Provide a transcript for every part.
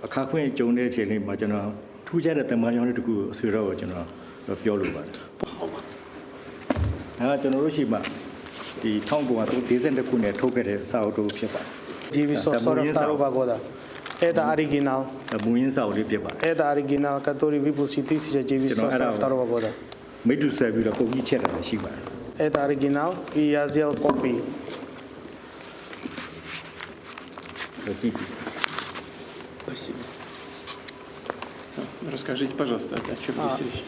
အခါခွင့်ကြုံတဲ့အချိန်လေးမှာကျွန်တော်ထူးခြားတဲ့တမန်ကြောင့်တခုဆွေတော့ကိုကျွန်တော်ပြောလို့ပါတယ်ဟုတ်ပါဒါကကျွန်တော်တို့ရှိမှဒီ1942ခုနှစ်ထုတ်ခဲ့တဲ့စာအုပ်တို့ဖြစ်ပါတယ် 942 года. Это оригинал. မူရင်းစာအုပ်လေးဖြစ်ပါတယ် Это оригинал, который выпущен 1942 года. မိတ္တူဆက်ပြီးတော့ပုံကြီးချက်တာရှိပါတယ် Это оригинал, и я сделал копии. Спасибо. Расскажите, пожалуйста, о чем здесь речь.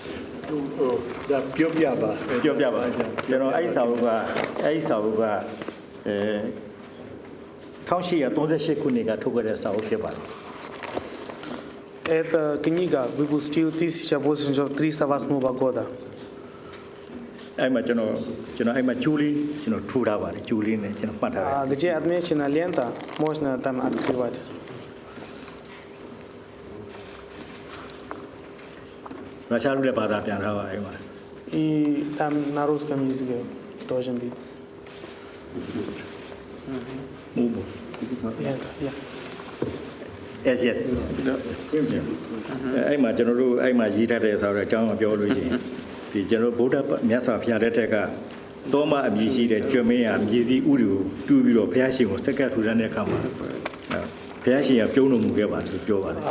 ဒါပြောပြပါကျွန်တော်အဲ့ဒီစာအုပ်က1838ခုနှစ်ကထုတ်ခဲ့တဲ့စာအုပ်ဖြစ်ပါတယ် Эта книга выпустил 1838 года. အဲ့မှာကျွန်တော်အဲ့မှာကျူးလေးကျွန်တော်ထူထားပါတယ်ကျူးလေးနဲ့ကျွန်တော်မှတ်ထားတယ် Где отмечена лента, можно там открывать. ရုရှားလူတဲ့ဘာသာပြန်ထားပါအဲ့မှာ И там на русском языке должен быть. ဟုတ်ပါ Это, я. yes အဲ့မှာကျွန်တော်တို့အဲ့မှာရေးထားတဲ့ဆိုတော့အကြောင်းကိုပြောလို့ရှိရင်ဒီကျွန်တော်ဗုဒ္ဓမြတ်စွာဘုရားလက်ထက်ကတောမအမည်ရှိတဲ့ကျွမင်းရမြေစည်းဥတွေကိုတူးပြီးတော့ဘုရားရှင်ကိုစက္ကပ်ထူထမ်းတဲ့အခါမှာဘုရားရှင်ကပြုံးတော်မူခဲ့ပါတယ်လို့ပြောပါတယ်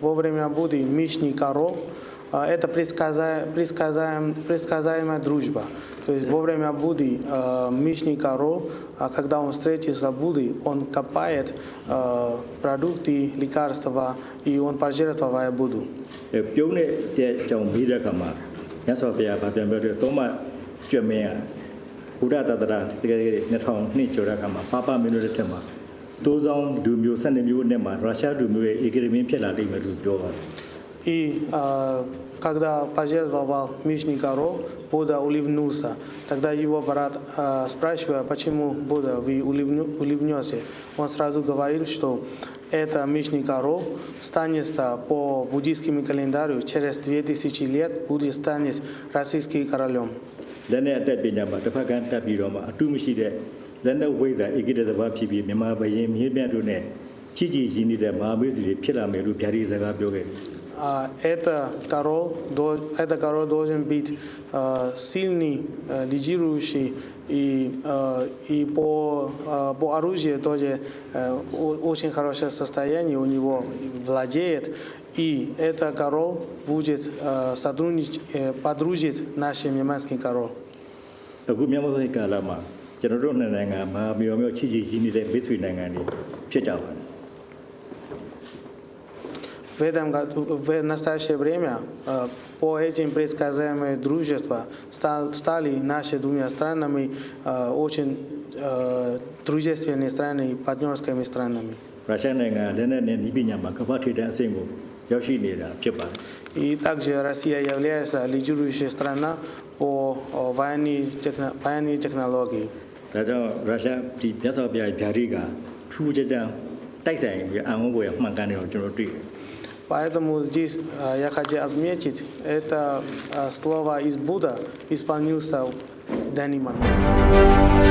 Во время Будды Мишни Каро это предсказаемая дружба. То есть во время Будды Мишни Каро, когда он встретится с Буддой, он копает продукты, лекарства, и он пожертвовает Будду. ပြုံးတဲ့အကြောင်းပြီးတဲ့အခါမှာမြတ်စွာဘုရားဗာပြန်ပြောတယ်တောမကျွမင်းရဘုရားတတရာတကယ်2000နှစ်ကျော်တဲ့အခါမှာပါပမင်းတို့လက်ထက်မှာတိုးဆောင်လူမျိုး12မျိုးနဲ့မှာရုရှားလူမျိုးရဲ့ဧကရမင်းဖြစ်လာလိမ့်မယ်လို့ပြောပါတယ် И когда пожертвовал Мишни Каро, Будда улыбнулся. Тогда его брат спрашивает, почему Будда вы улыбнете. Он сразу говорил, что это Мишни Каро станет по буддийскому календарю через 2000 лет будет станет российским королем. လက်နဲ့အတက်ပညာမှာတစ်ဖက်ကတက်ပြီးတော့မှအတူမရှိတဲ့လက်နဲ့ဝိဇ္ဇာဧကိတတဘာဖြစ်ပြီးမြန်မာဘယင်မြေမြတ်တို့နဲ့ချီချီရင်းနေတဲ့မဟာမေဇီတွေဖြစ်လာမယ်လို့ဗျာဒိစကားပြောခဲ့တယ် Это король должен быть сильный, лидирующий, и по оружию тоже очень хорошее состояние у него владеет. И это король будет подружить нашим немецким король. အခုမြန်မာပြည်ကာလမှာကျွန်တော်တို့နိုင်ငံမှာမျိုးချီချီရင်းနေတဲ့မိတ်ဆွေနိုင်ငံတွေဖြစ်ကြပါတယ် В настоящее время по этим предсказаемым дружествам стали наши двумя странами очень дружественными странами и партнерскими странами. ရုရှားနိုင်ငံလက်နဲ့နီးပညာမှာကမ္ဘာထိပ်တန်းအဆင့်ကိုရောက်ရှိနေတာဖြစ်ပါတယ် И также Россия является лидирующей страной по военной технологии. ဒါကြောင့်ရုရှားဒီမြတ်စွာဘုရားဗျာဒိကထူးခြားခြားတိုက်ဆိုင်ပြီးအံ့ဩဖွယ်မှန်ကန်တယ်လို့ကျွန်တော်တွေ့တယ် Поэтому здесь я хочу отметить, это слово из Будда исполнился в данный момент.